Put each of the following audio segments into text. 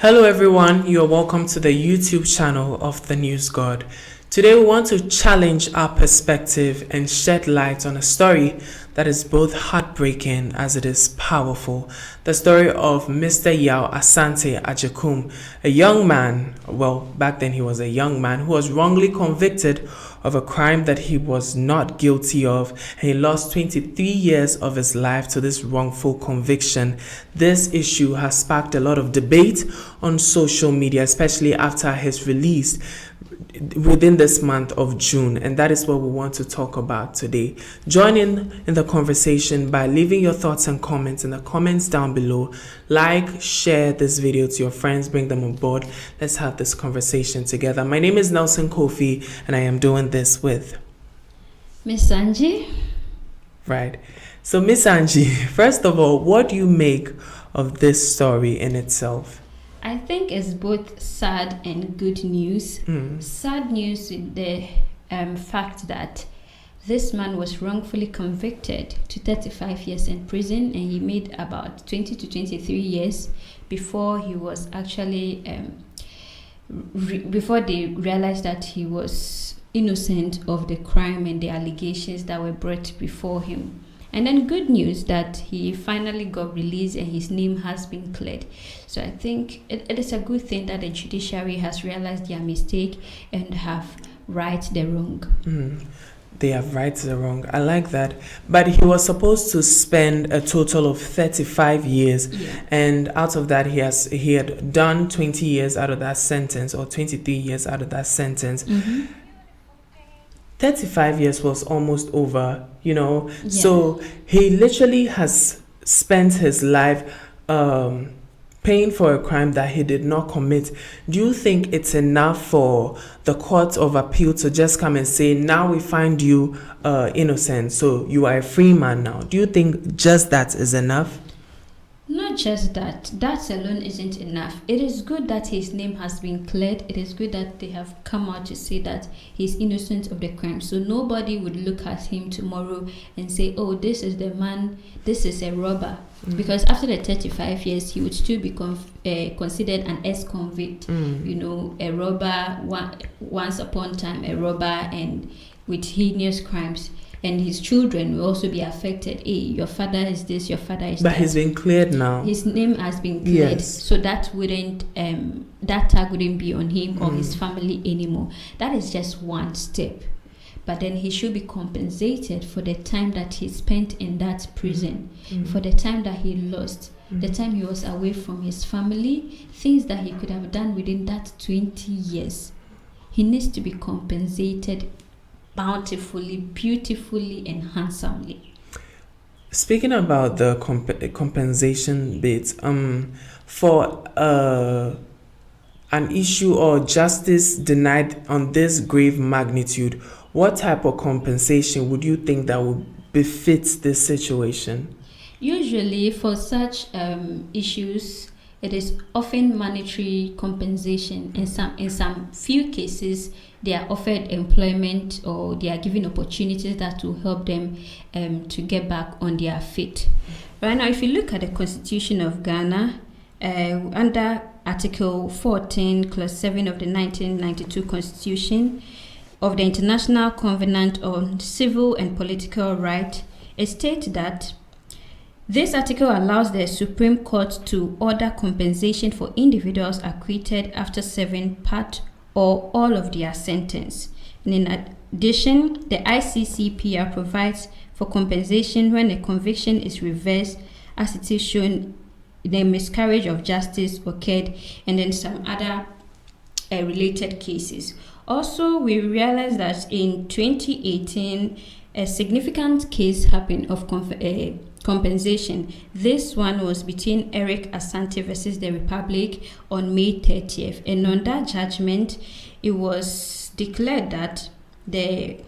Hello everyone, you are welcome to the YouTube channel of The News God. Today we want to challenge our perspective and shed light on a story that is both heartbreaking as it is powerful. The story of Mr. Yao Asante Ajekum, a young man, well back then he was a young man who was wrongly convicted of a crime that he was not guilty of, and he lost 23 years of his life to this wrongful conviction. This issue has sparked a lot of debate on social media, especially after his release within this month of June, and that is what we want to talk about today. Join in the conversation by leaving your thoughts and comments in the comments down below. Like, share this video to your friends, bring them on board. Let's have this conversation together. My name is Nelson Kofi, and I am doing this with Miss Angie. Right. So Miss Angie, first of all, what do you make of this story in itself? I think it's both sad and good news. Sad news with the fact that this man was wrongfully convicted to 35 years in prison, and he made about 20 to 23 years before he was actually, before they realized that he was innocent of the crime and the allegations that were brought before him. And then good news that he finally got released and his name has been cleared. So I think it is a good thing that the judiciary has realized their mistake and have righted the wrong. They have righted the wrong. I like that. But he was supposed to spend a total of 35 years. Yeah. And out of that, he had done 20 years out of that sentence, or 23 years out of that sentence. 35 years was almost over, Yeah. So he literally has spent his life paying for a crime that he did not commit. Do you think it's enough for the Court of Appeal to just come and say, now we find you innocent, so you are a free man now? Do you think just that is enough? Not just that. That alone isn't enough. It is good that his name has been cleared. It is good that they have come out to say that he's innocent of the crime. So nobody would look at him tomorrow and say, oh, this is the man, this is a robber. Because after the 35 years, he would still be considered an ex-convict. A robber, once upon a time, a robber, and with heinous crimes. And his children will also be affected. Hey, your father is this, your father is that. But he's been cleared now. His name has been cleared, yes. So that wouldn't, that tag wouldn't be on him or his family anymore. That is just one step. But then he should be compensated for the time that he spent in that prison, for the time that he lost, the time he was away from his family, things that he could have done within that 20 years. He needs to be compensated bountifully, beautifully, and handsomely. Speaking about the compensation bit, for an issue or justice denied on this grave magnitude, what type of compensation would you think that would befit this situation? Usually, for such issues, it is often monetary compensation. In some few cases, they are offered employment, or they are given opportunities that will help them to get back on their feet. Right now, if you look at the Constitution of Ghana, under Article 14, Clause 7 of the 1992 Constitution of the International Covenant on Civil and Political Rights, it states that this article allows the Supreme Court to order compensation for individuals acquitted after serving part or all of their sentence. And in addition, the ICCPR provides for compensation when a conviction is reversed, as it is shown the miscarriage of justice occurred, and then some other related cases. Also, we realized that in 2018, a significant case happened of compensation. This one was between Eric Asante versus the Republic on May 30th. And on that judgment, it was declared that the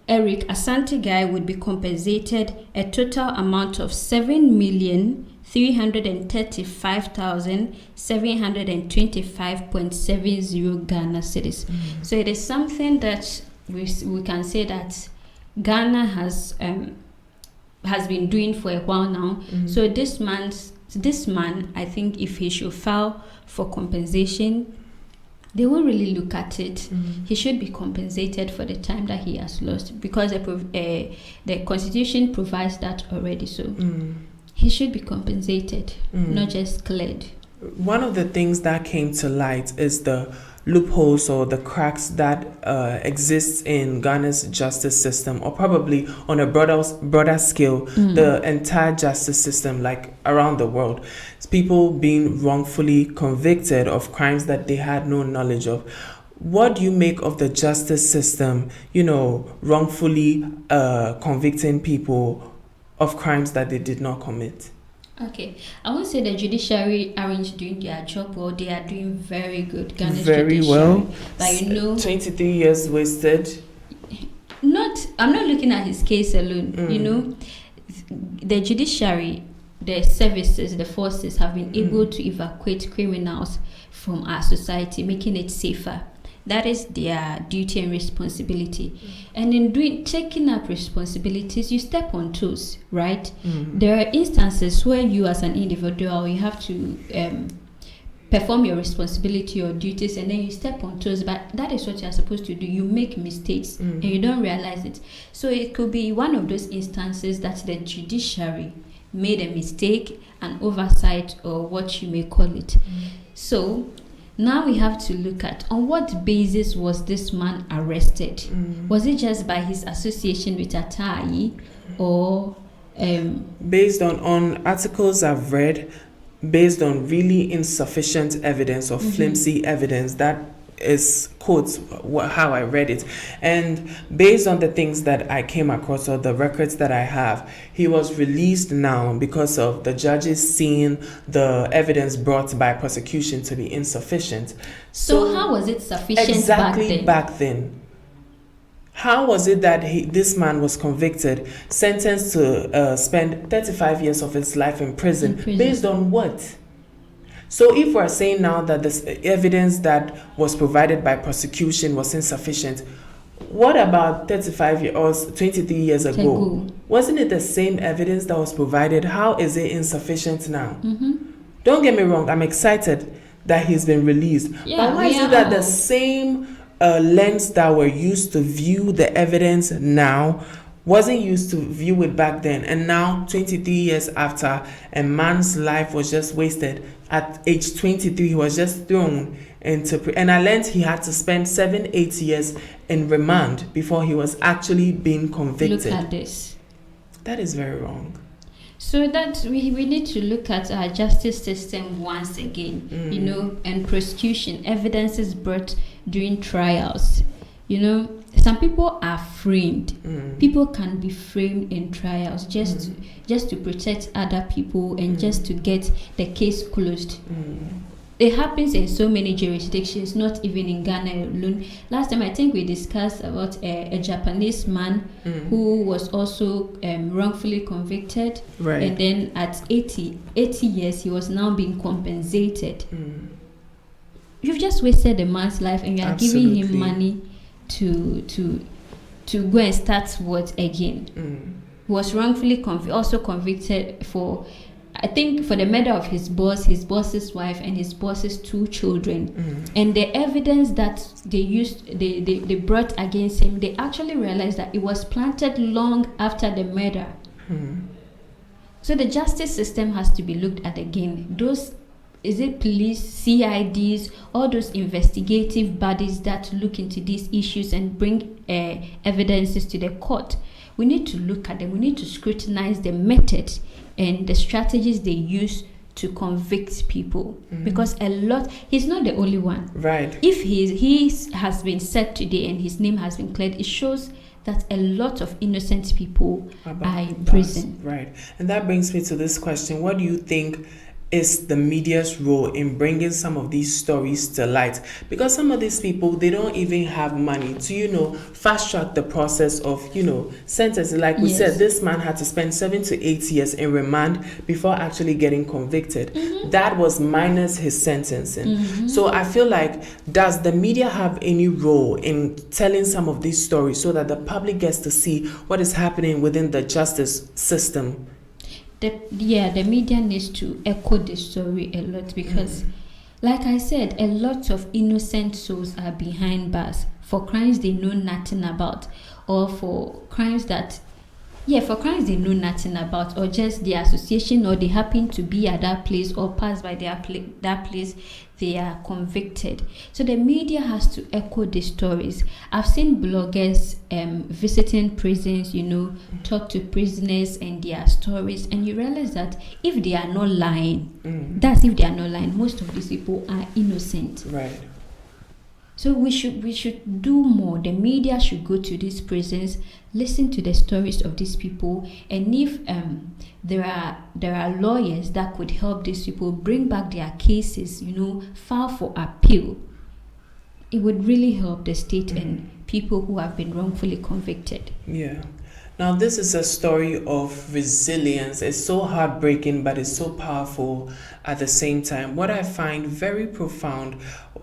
Eric Asante guy would be compensated a total amount of 7,335,725.70 Ghana cedis. So it is something that we can say that Ghana has been doing for a while now. So this man's this man, I think if he should file for compensation, they will really look at it. He should be compensated for the time that he has lost, because the Constitution provides that already. So he should be compensated, not just cleared. One of the things that came to light is the loopholes or the cracks that exists in Ghana's justice system, or probably on a broader scale, the entire justice system, like around the world. It's people being wrongfully convicted of crimes that they had no knowledge of. What do you make of the justice system, wrongfully convicting people of crimes that they did not commit? Okay, I won't say the judiciary aren't doing their job well. They are doing very good. Ghana's Very judiciary. well. But 23 years wasted. I'm not looking at his case alone. The judiciary, the services, the forces have been able to evacuate criminals from our society, making it safer. That is their duty and responsibility. And in taking up responsibilities, you step on toes, right? There are instances where you as an individual, you have to perform your responsibility or duties, and then you step on toes. But that is what you are supposed to do. You make mistakes and you don't realize it. So it could be one of those instances that the judiciary made a mistake, an oversight, or what you may call it. So now we have to look at on what basis was this man arrested. Was it just by his association with Atta Ayi, or based on articles I've read, based on really insufficient evidence or flimsy evidence? That is quotes how I read it, and based on the things that I came across or the records that I have, he was released now because of the judges seeing the evidence brought by prosecution to be insufficient. So how was it sufficient back then? How was it that this man was convicted, sentenced to spend 35 years of his life in prison? Based on what? So if we're saying now that this evidence that was provided by prosecution was insufficient, what about 35 years or 23 years ago? Wasn't it the same evidence that was provided? How is it insufficient now? Don't get me wrong, I'm excited that he's been released. But why is it that the same lens that were used to view the evidence now wasn't used to view it back then? And now, 23 years after, a man's life was just wasted. At age 23, he was just thrown into and I learned he had to spend 7-8 years in remand before he was actually being convicted. Look at this. That is very wrong. So that we need to look at our justice system once again, and prosecution, evidences brought during trials. Some people are framed. People can be framed in trials just to protect other people and just to get the case closed. It happens in so many jurisdictions, not even in Ghana alone. Last time, I think we discussed about a Japanese man who was also wrongfully convicted. Right. And then at 80 years, he was now being compensated. You've just wasted a man's life and you are giving him money to go and start what again? He was wrongfully also convicted for, I think, for the murder of his boss, his boss's wife, and his boss's 2 children. And the evidence that they brought against him, they actually realized that it was planted long after the murder. So the justice system has to be looked at again. Is it police, CIDs, all those investigative bodies that look into these issues and bring evidences to the court? We need to look at them. We need to scrutinize the methods and the strategies they use to convict people. Because he's not the only one. Right. If he has been set today and his name has been cleared, it shows that a lot of innocent people are in prison. Right. And that brings me to this question. What do you think is the media's role in bringing some of these stories to light? Because some of these people, they don't even have money to, fast track the process of, sentencing. Like we said, this man had to spend 7 to 8 years in remand before actually getting convicted. That was minus his sentencing. So I feel like, does the media have any role in telling some of these stories so that the public gets to see what is happening within the justice system? the media needs to echo the story a lot because, like I said, a lot of innocent souls are behind bars for crimes they know nothing about, or for crimes they know nothing about, or just the association, or they happen to be at that place or pass by that place, they are convicted. So the media has to echo the stories. I've seen bloggers visiting prisons, talk to prisoners and their stories, and you realize that if they are not lying, most of these people are innocent. Right. So we should do more. The media should go to these prisons, listen to the stories of these people, and if there are lawyers that could help these people bring back their cases, file for appeal, it would really help the state and people who have been wrongfully convicted. Yeah. Now, this is a story of resilience. It's so heartbreaking, but it's so powerful at the same time. What I find very profound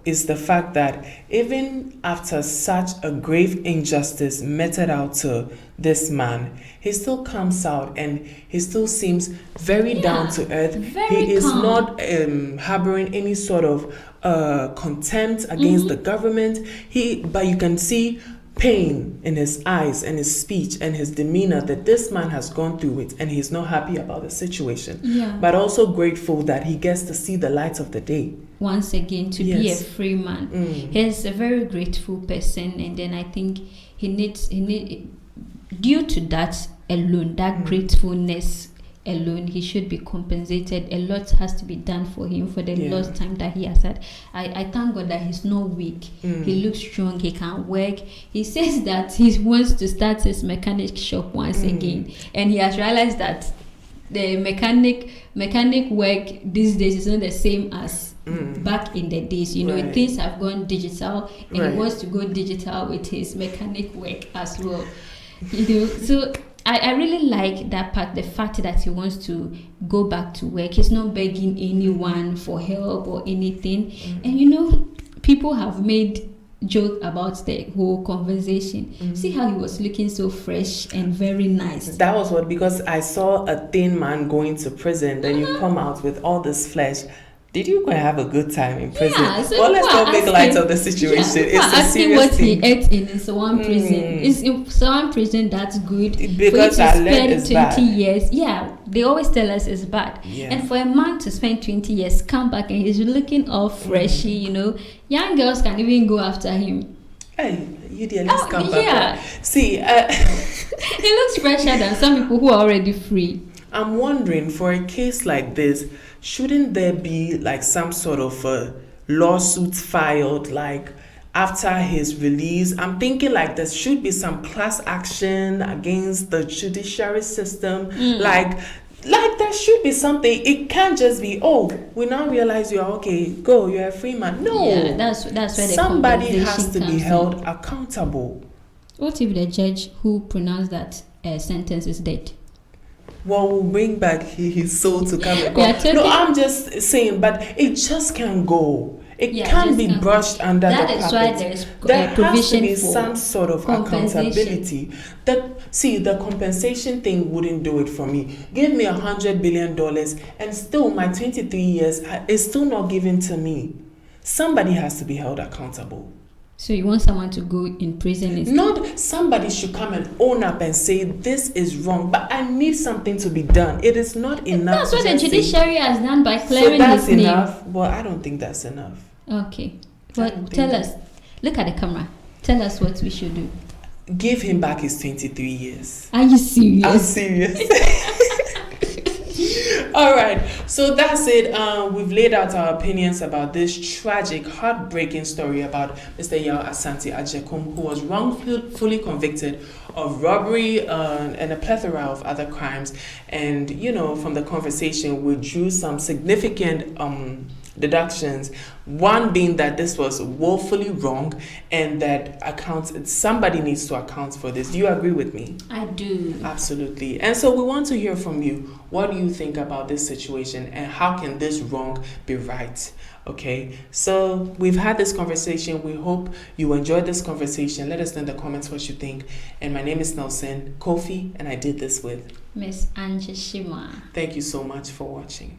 is the fact that even after such a grave injustice meted out to this man, he still comes out and he still seems very down to earth. He is calm. not harboring any sort of contempt against the government. But you can see pain in his eyes and his speech and his demeanor that this man has gone through it and he's not happy about the situation, but also grateful that he gets to see the light of the day once again, to be a free man. He's a very grateful person, and then I think he needs due to that alone, that gratefulness alone, he should be compensated. A lot has to be done for him for the lost time that he has had. I thank God that he's not weak. He looks strong, he can work. He says that he wants to start his mechanic shop once again, and he has realized that the mechanic work these days is not the same as back in the days. Things have gone digital, and he wants to go digital with his mechanic work as well. So I really like that part, the fact that he wants to go back to work. He's not begging anyone for help or anything. And people have made joke about the whole conversation. See how he was looking so fresh and very nice. That was because I saw a thin man going to prison, then you come out with all this flesh. Did you go and have a good time in prison? Yeah, so well, let's not make light of the situation. It's a serious what thing. he ate in someone prison. Is in someone prison that's good? Because for I you to learned spend it's 20 bad. years. Yeah, they always tell us it's bad. Yeah. And for a man to spend 20 years, come back and he's looking all freshy, young girls can even go after him. Hey, you dear, let's come back. Yeah. See, He looks fresher than some people who are already free. I'm wondering, for a case like this, shouldn't there be like some sort of a lawsuit filed like after his release? I'm thinking like there should be some class action against the judiciary system. Like there should be something. It can't just be, we now realize you're okay, go, you're a free man. No. Yeah, that's where the somebody has compensation to be comes held in. accountable. What if the judge who pronounced that sentence is dead? Well, we'll bring back his soul to come and Yeah, go. No, I'm just saying, but it just can't go. It can't be brushed under the carpet. That is why there is there provision has to be for some sort of accountability. The compensation thing wouldn't do it for me. Give me $100 billion and still my 23 years is still not given to me. Somebody has to be held accountable. So you want someone to go in prison instead? Not somebody should come and own up and say this is wrong, but I need something to be done. It is not enough. That's what the judiciary has done by So clearing that's his enough. Well, I don't think that's enough. name. Okay. Well, tell us. Look at the camera. Tell us what we should do. Give him back his 23 years. Are you serious? I'm serious. All right, so that's it. We've laid out our opinions about this tragic, heartbreaking story about Mr. Yao Asante Ajekum, who was wrongfully convicted of robbery and a plethora of other crimes. And, from the conversation, we drew some significant deductions. One being that this was woefully wrong and that somebody needs to account for this. Do you agree with me? I do. Absolutely. And so we want to hear from you. What do you think about this situation and how can this wrong be right? Okay, so we've had this conversation. We hope you enjoyed this conversation. Let us know in the comments what you think. And my name is Nelson Kofi, and I did this with Miss Angie Shima. Thank you so much for watching.